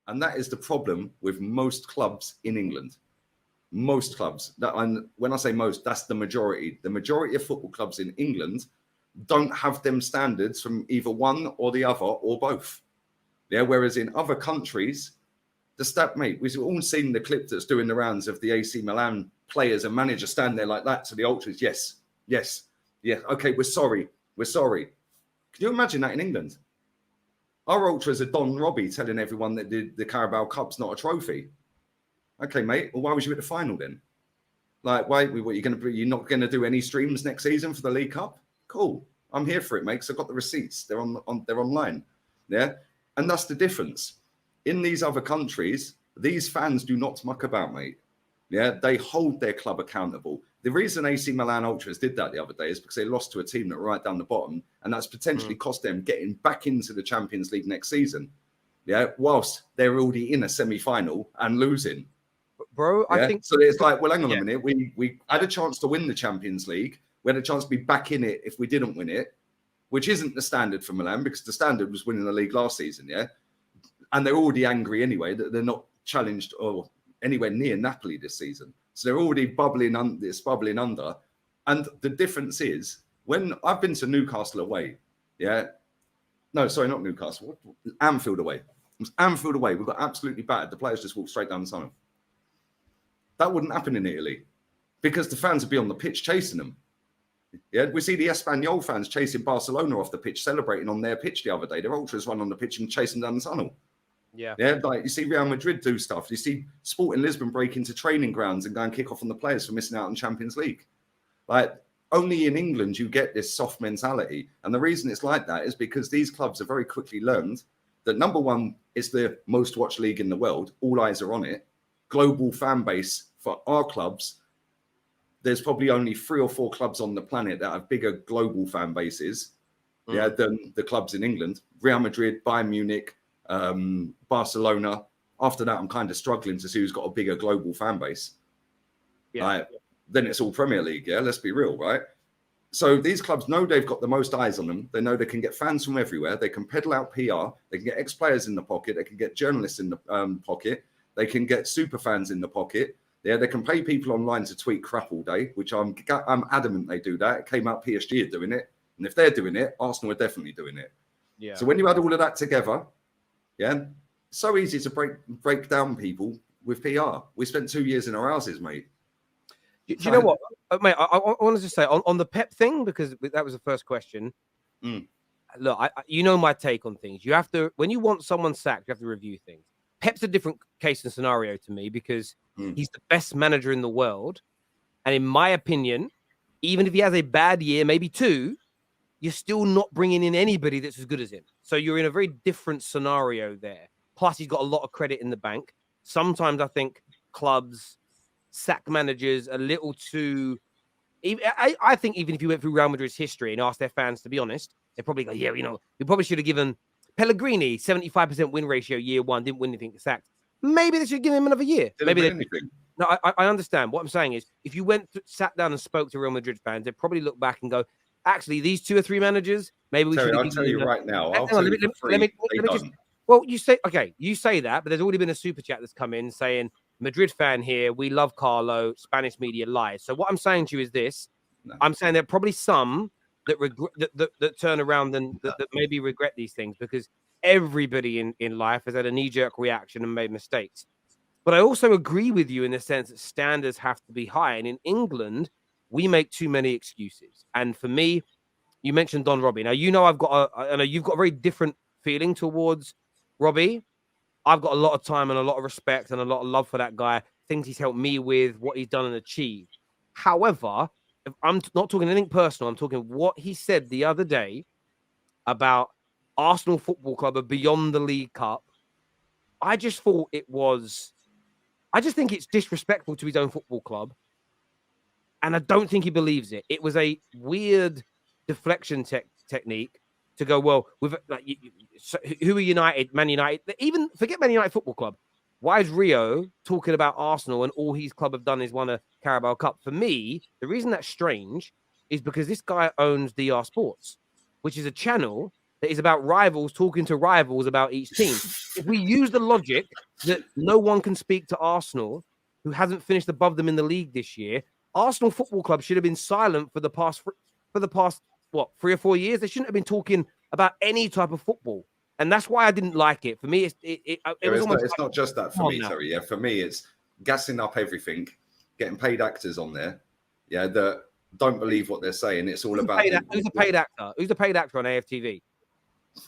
And that is the problem with most clubs in England. Most clubs. And when I say most, that's the majority. The majority of football clubs in England don't have them standards from either one or the other or both. Yeah. Whereas in other countries, mate, we've all seen the clip that's doing the rounds of the AC Milan players and managers stand there like that to the ultras. Yes. Yeah. Okay. We're sorry. Can you imagine that in England? Our ultras are Don Robbie telling everyone that the Carabao Cup's not a trophy. Okay, mate. Well, why was you at the final then? Like, why? What, you're not going to do any streams next season for the League Cup? Cool. I'm here for it, mate. Because I've got the receipts. They're they're online. Yeah. And that's the difference. In these other countries, these fans do not muck about, mate. Yeah. They hold their club accountable. The reason AC Milan Ultras did that the other day is because they lost to a team that were right down the bottom, and that's potentially cost them getting back into the Champions League next season. Yeah, whilst they're already in a semi-final and losing. Bro, yeah? I think so. It's like, well, hang on a minute. We had a chance to win the Champions League. We had a chance to be back in it if we didn't win it, which isn't the standard for Milan, because the standard was winning the league last season. Yeah, and they're already angry anyway that they're not challenged or anywhere near Napoli this season. So they're already bubbling under. And the difference is, when I've been to Newcastle away, yeah. No, sorry, not Newcastle. Anfield away. It was Anfield away. We got absolutely battered. The players just walked straight down the tunnel. That wouldn't happen in Italy because the fans would be on the pitch chasing them. Yeah, we see the Espanyol fans chasing Barcelona off the pitch, celebrating on their pitch the other day. Their ultras run on the pitch and chasing down the tunnel. Yeah, like you see Real Madrid do stuff. You see Sporting Lisbon break into training grounds and go and kick off on the players for missing out on Champions League. Like, only in England you get this soft mentality. And the reason it's like that is because these clubs have very quickly learned that, number one, it's the most watched league in the world. All eyes are on it. Global fan base for our clubs. There's probably only 3 or 4 clubs on the planet that have bigger global fan bases than the clubs in England. Real Madrid, Bayern Munich, Barcelona. After that, I'm kind of struggling to see who's got a bigger global fan base. Yeah. Then it's all Premier League, yeah? Let's be real, right? So these clubs know they've got the most eyes on them. They know they can get fans from everywhere. They can peddle out PR. They can get ex-players in the pocket. They can get journalists in the pocket. They can get super fans in the pocket. Yeah, they can pay people online to tweet crap all day, which I'm adamant they do that. It came out PSG are doing it. And if they're doing it, Arsenal are definitely doing it. Yeah. So when you add all of that together, yeah, so easy to break down people with PR. We spent 2 years in our houses, mate. Do you know what, mate? I wanted to say on the Pep thing, because that was the first question. Look, you know my take on things. You have to, when you want someone sacked, you have to review things. Pep's a different case and scenario to me because he's the best manager in the world. And in my opinion, even if he has a bad year, maybe 2, you're still not bringing in anybody that's as good as him. So you're in a very different scenario there. Plus, he's got a lot of credit in the bank. Sometimes I think clubs sack managers a little too... I think even if you went through Real Madrid's history and asked their fans to be honest, they'd probably go, yeah, we probably should have given Pellegrini 75% win ratio year 1, didn't win anything, sacked. Maybe they should give him another year. Maybe anything. No, I understand. What I'm saying is, if you sat down and spoke to Real Madrid fans, they'd probably look back and go, actually, these 2 or 3 managers, maybe we should. I'll tell you right now. Let me just. Well, you say that, but there's already been a super chat that's come in saying, Madrid fan here, we love Carlo, Spanish media lies. So what I'm saying to you is this: I'm saying there are probably some that turn around and that maybe regret these things, because everybody in life has had a knee-jerk reaction and made mistakes. But I also agree with you in the sense that standards have to be high. And in England, we make too many excuses. And for me, you mentioned Don Robbie. Now, I know you've got a very different feeling towards Robbie. I've got a lot of time and a lot of respect and a lot of love for that guy. Things he's helped me with, what he's done and achieved. However, if I'm not talking anything personal, I'm talking what he said the other day about Arsenal Football Club are beyond the League Cup. I just think it's disrespectful to his own football club. And I don't think he believes it. It was a weird deflection technique to go, well, with who are United, Man United? Even forget Man United Football Club. Why is Rio talking about Arsenal and all his club have done is won a Carabao Cup? For me, the reason that's strange is because this guy owns DR Sports, which is a channel that is about rivals talking to rivals about each team. If we use the logic that no one can speak to Arsenal, who hasn't finished above them in the league this year, Arsenal Football Club should have been silent for the past what, 3 or 4 years. They shouldn't have been talking about any type of football, and that's why I didn't like it. For me, it was almost. It's not just that for me, Terry. Yeah, for me, it's gassing up everything, getting paid actors on there. Yeah, that don't believe what they're saying. It's all about who's the paid actor? Who's the paid actor on AFTV?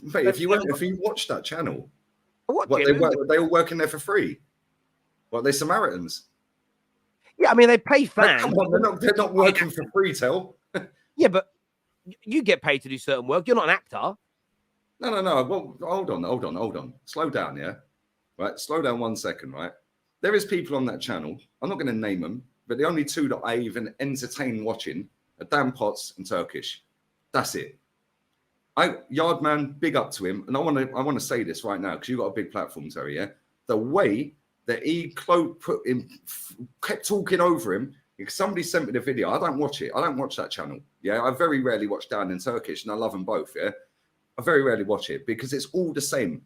Mate, if you watch that channel, they all working there for free. What, they Samaritans? Yeah, I mean they pay fans. Come on, they're not working for free, Tel. Yeah, but you get paid to do certain work. You're not an actor. No. Well, hold on. Slow down, yeah. Right, slow down 1 second, right? There is people on that channel. I'm not going to name them, but the only two that I even entertain watching are Dan Potts and Turkish. That's it. Yardman, big up to him, and I want to say this right now because you've got a big platform, Terry. Yeah, the way that he kept talking over him. If somebody sent me the video, I don't watch it. I don't watch that channel. Yeah, I very rarely watch Dan and Turkish, and I love them both. Yeah, I very rarely watch it because it's all the same.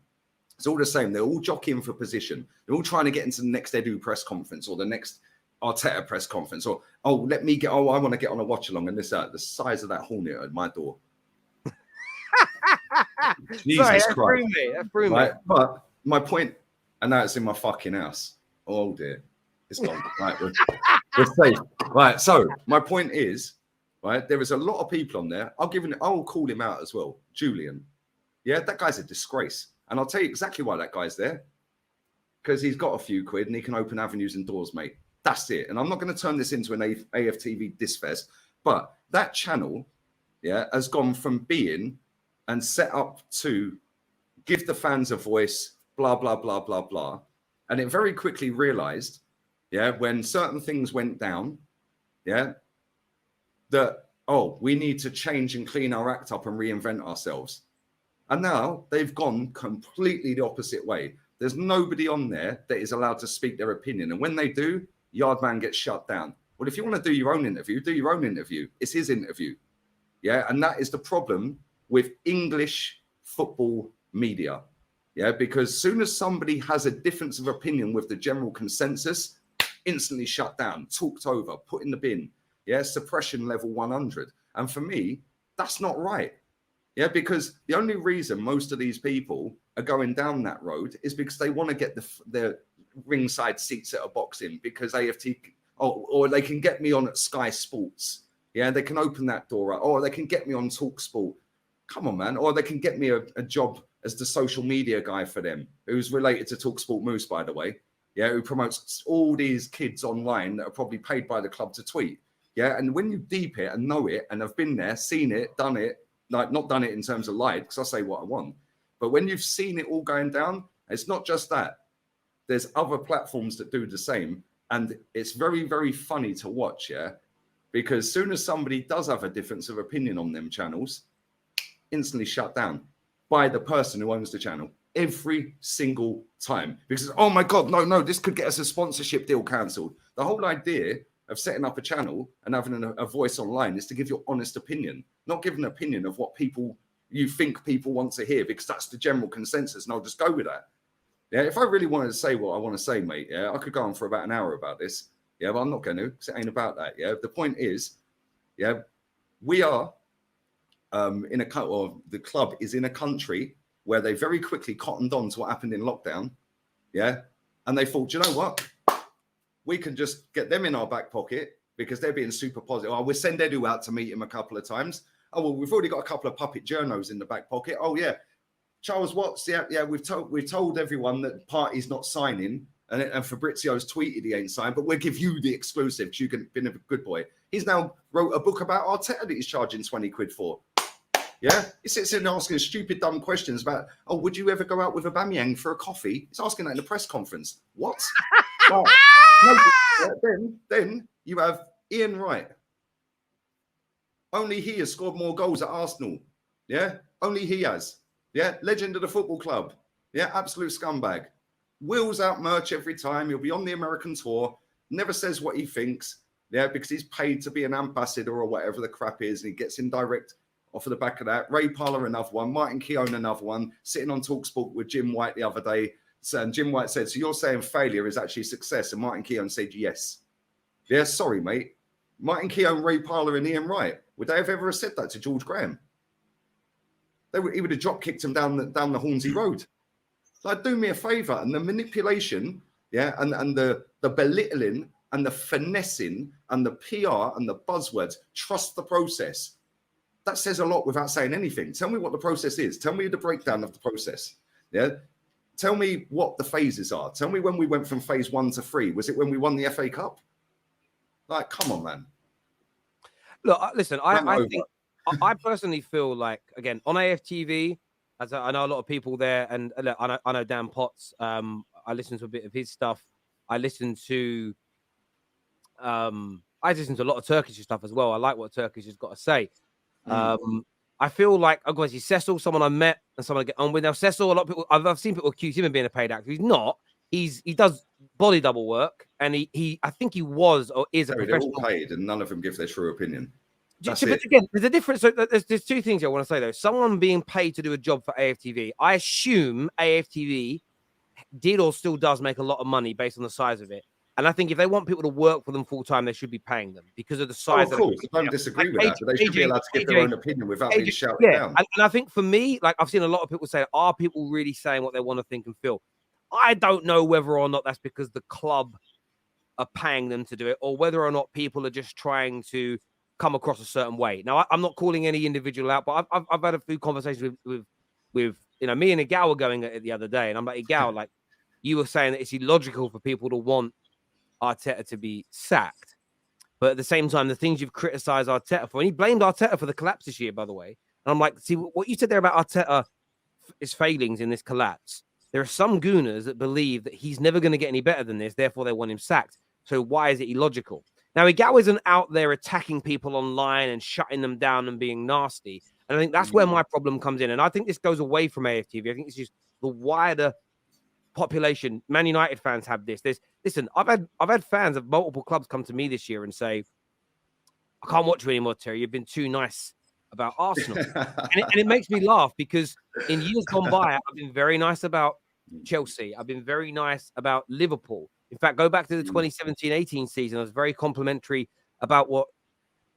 It's all the same. They're all jockeying for position. They're all trying to get into the next Edu press conference or the next Arteta press conference or I want to get on a watch along and this out. The size of that hornet at my door. Jesus Christ. That's me. Right? But my point, and now it's in my fucking house. Oh dear. It's gone. Right, we're safe. Right. So my point is, right, there is a lot of people on there. I'll call him out as well. Julian. Yeah, that guy's a disgrace. And I'll tell you exactly why that guy's there. Because he's got a few quid and he can open avenues and doors, mate. That's it. And I'm not going to turn this into an AFTV disfest. But that channel, yeah, has gone from being and set up to give the fans a voice, blah, blah, blah, blah, blah. And it very quickly realized, yeah, when certain things went down, yeah, that, we need to change and clean our act up and reinvent ourselves. And now they've gone completely the opposite way. There's nobody on there that is allowed to speak their opinion. And when they do, Yardman gets shut down. Well, if you want to do your own interview, do your own interview. It's his interview. Yeah. And that is the problem with English football media. Yeah. Because as soon as somebody has a difference of opinion with the general consensus, instantly shut down, talked over, put in the bin. Yeah. Suppression level 100. And for me, that's not right. Yeah, because the only reason most of these people are going down that road is because they want to get the ringside seats at a boxing because AFT, or they can get me on at Sky Sports. Yeah, they can open that door up, or they can get me on Talk Sport. Come on, man. Or they can get me a job as the social media guy for them, who's related to Talk Sport Moose, by the way. Yeah, who promotes all these kids online that are probably paid by the club to tweet. Yeah, and when you deep it and know it and have been there, seen it, done it, like not done it in terms of lied, because I say what I want. But when you've seen it all going down, it's not just that. There's other platforms that do the same. And it's very, very funny to watch, yeah? Because as soon as somebody does have a difference of opinion on them channels, instantly shut down by the person who owns the channel every single time. Because, oh my God, no, this could get us a sponsorship deal cancelled. The whole idea of setting up a channel and having a voice online is to give your honest opinion, not give an opinion of what you think people want to hear, because that's the general consensus, and I'll just go with that. Yeah, if I really wanted to say what I want to say, mate, yeah, I could go on for about an hour about this. Yeah, but I'm not going to, because it ain't about that. Yeah, the point is, yeah, we are the club is in a country where they very quickly cottoned on to what happened in lockdown. Yeah, and they thought, you know what? We can just get them in our back pocket because they're being super positive. Oh, we'll send Edu out to meet him a couple of times. Oh, well, we've already got a couple of puppet journos in the back pocket. Oh, yeah. Charles Watts, yeah, we've told everyone that party's not signing, and Fabrizio's tweeted he ain't signed, but we'll give you the exclusive because you've been a good boy. He's now wrote a book about Arteta that he's charging 20 quid for. Yeah? He sits in asking stupid, dumb questions about, would you ever go out with Aubameyang for a coffee? He's asking that in a press conference. What? Well, then you have Ian Wright. Only he has scored more goals at Arsenal. Yeah, only he has. Yeah, legend of the football club. Yeah, absolute scumbag. Wheels out merch every time. He'll be on the American tour. Never says what he thinks. Yeah, because he's paid to be an ambassador or whatever the crap is. And he gets in direct off of the back of that. Ray Parlour, another one. Martin Keown, another one. Sitting on TalkSport with Jim White the other day. And Jim White said, so you're saying failure is actually success? And Martin Keown said, yes. Yeah, sorry, mate. Martin Keown, Ray Parlour and Ian Wright. Would they have ever said that to George Graham? He would have drop kicked him down the Hornsey Road. Like, do me a favour. And the manipulation, yeah, and the belittling and the finessing and the PR and the buzzwords, trust the process. That says a lot without saying anything. Tell me what the process is. Tell me the breakdown of the process. Yeah. Tell me what the phases are. Tell me when we went from phase 1 to 3. Was it when we won the FA Cup? Like, come on, man. Look, listen, I think I personally feel like, again, on AFTV, as I know a lot of people there, and look, I know Dan Potts. I listened to a bit of his stuff. I listened to a lot of Turkish stuff as well. I like what Turkish has got to say. I feel like, obviously, Cecil, someone I met and someone I get on with. Now, Cecil, a lot of people, I've seen people accuse him of being a paid actor. He's not. He does body double work, and I think he was or is a professional. They're all paid, and none of them give their true opinion. But again, there's a difference. So there's two things I want to say, though. Someone being paid to do a job for AFTV, I assume AFTV did or still does make a lot of money based on the size of it. And I think if they want people to work for them full time, they should be paying them because of the size. Of course, I don't disagree with that, but they should be allowed to give their own opinion without being shouted down. And I think for me, like, I've seen a lot of people say, are people really saying what they want to think and feel? I don't know whether or not that's because the club are paying them to do it, or whether or not people are just trying to come across a certain way. Now, I'm not calling any individual out, but I've had a few conversations with me and Igal were going at it the other day, and I'm like, Igal, like, you were saying that it's illogical for people to want Arteta to be sacked, but at the same time, the things you've criticized Arteta for, and he blamed Arteta for the collapse this year, by the way. And I'm like, see, what you said there about Arteta, his failings in this collapse. There are some gooners that believe that he's never going to get any better than this, therefore they want him sacked. So why is it illogical? Now, Igal isn't out there attacking people online and shutting them down and being nasty. And I think that's where my problem comes in. And I think this goes away from AFTV. I think it's just the wider population. Man United fans have this. Listen, I've had fans of multiple clubs come to me this year and say, I can't watch you anymore, Terry. You've been too nice about Arsenal. and it makes me laugh because in years gone by, I've been very nice about Chelsea. I've been very nice about Liverpool. In fact, go back to the 2017-18 season. I was very complimentary about what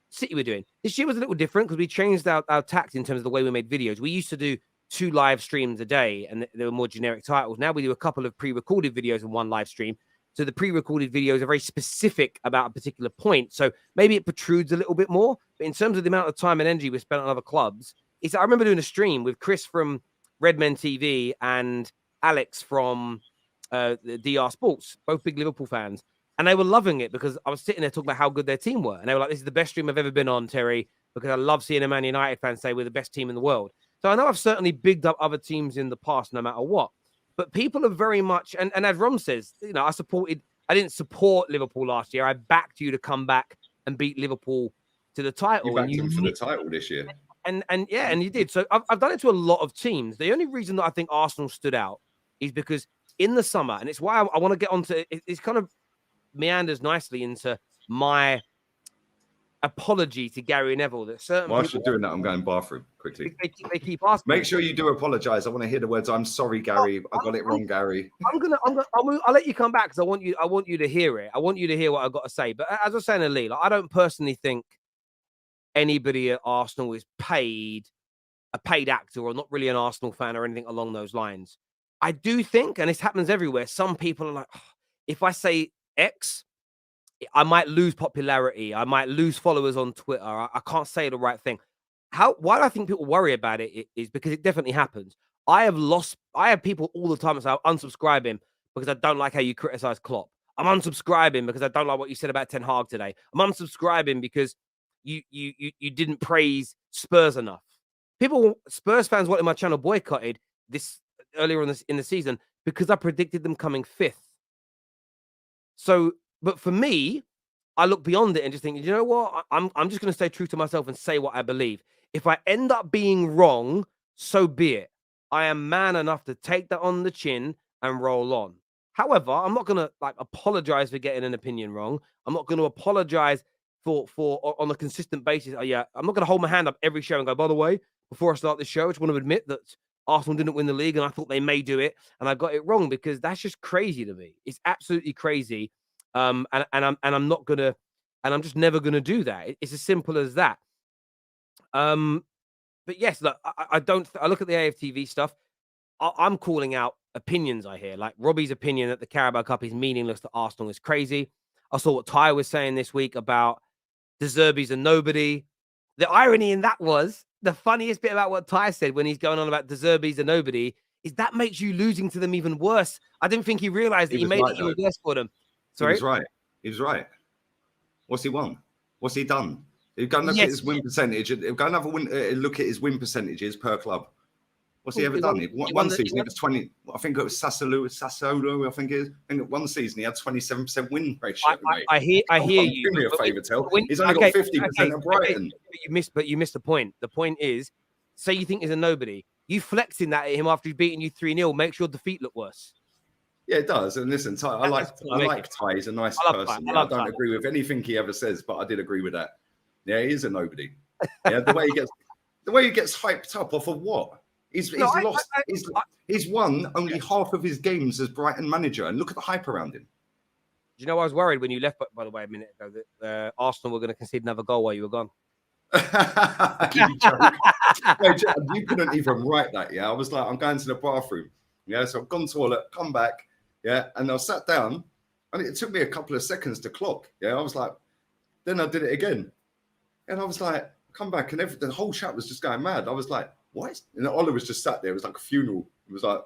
City were doing. This year was a little different because we changed our tact in terms of the way we made videos. We used to do 2 live streams a day, and there were more generic titles. Now we do a couple of pre-recorded videos and 1 live stream. So the pre-recorded videos are very specific about a particular point. So maybe it protrudes a little bit more. But in terms of the amount of time and energy we spent on other clubs, I remember doing a stream with Chris from Redmen TV and Alex from the DR Sports, both big Liverpool fans. And they were loving it because I was sitting there talking about how good their team were. And they were like, this is the best stream I've ever been on, Terry, because I love seeing a Man United fan say we're the best team in the world. So I know I've certainly bigged up other teams in the past, no matter what. But people are very much, and as Rom says, I didn't support Liverpool last year. I backed you to come back and beat Liverpool to the title. You backed them for the title this year. And you did. So I've done it to a lot of teams. The only reason that I think Arsenal stood out is because in the summer, and it's why I want to get onto it's kind of meanders nicely into my apology to Gary Neville. That certain whilst you're doing that, I'm going bathroom quickly. They keep asking. Make sure you do apologize. I want to hear the words. I'm sorry, Gary. I got it wrong, Gary. I'll let you come back because I want you to hear it. I want you to hear what I've got to say. But as I was saying to Lee, I don't personally think anybody at Arsenal is a paid actor or not really an Arsenal fan or anything along those lines. I do think, and this happens everywhere, some people are like, oh, if I say X, I might lose popularity. I might lose followers on Twitter. I can't say the right thing. Why do I think people worry about it is because it definitely happens. I have people all the time that say I'm unsubscribing because I don't like how you criticize Klopp. I'm unsubscribing because I don't like what you said about Ten Hag today. I'm unsubscribing because you didn't praise Spurs enough. Spurs fans wanted my channel boycotted this earlier in the season because I predicted them coming 5th. So, but for me, I look beyond it and just think, you know what? I'm just going to stay true to myself and say what I believe. If I end up being wrong, so be it. I am man enough to take that on the chin and roll on. However, I'm not going to apologize for getting an opinion wrong. I'm not going to apologize on a consistent basis. Yeah, I'm not going to hold my hand up every show and go, by the way, before I start this show, I just want to admit that Arsenal didn't win the league and I thought they may do it and I got it wrong, because that's just crazy to me. It's absolutely crazy. And I'm not gonna, and I'm just never gonna do that. It's as simple as that. But yes, look, I look at the AFTV stuff. I'm calling out opinions I hear, like Robbie's opinion that the Carabao Cup is meaningless to Arsenal is crazy. I saw what Ty was saying this week about De Zerbi's a nobody. The irony in that was, the funniest bit about what Ty said when he's going on about De Zerbi's a nobody is that makes you losing to them even worse. I didn't think he realized that he made it even worse for them. Sorry? He was right. He was right. What's he won? What's he done? He's going to look at his win percentage. He's going to have a look at his win percentages per club. What's he ever done? One season it was 20. I think it was Sassuolo. I think it is. I think one season he had 27% win ratio. I hear you. Do me a favour, Tel. He's only got 50% of Brighton. But you missed the point. The point is, say you think he's a nobody. You flexing that at him after he's beaten you 3-0 makes your defeat look worse. Yeah, it does. And listen, Ty, I like Ty. He's a nice person. I don't agree with anything he ever says, but I did agree with that. Yeah, he is a nobody. Yeah, the way he gets hyped up off of what? He's won only half of his games as Brighton manager, and look at the hype around him. Do you know I was worried when you left, by the way, a minute ago, that Arsenal were going to concede another goal while you were gone? You couldn't even write that. Yeah, I was like, I'm going to the bathroom. Yeah, so I've gone to toilet, come back. Yeah, and I sat down, and it took me a couple of seconds to clock. Yeah, I was like, then I did it again, and I was like, come back, and the whole chat was just going mad. I was like, what? And Ola was just sat there. It was like a funeral. It was like,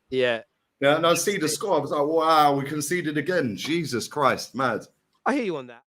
yeah. And I see the score. I was like, wow, we conceded again. Jesus Christ, mad. I hear you on that.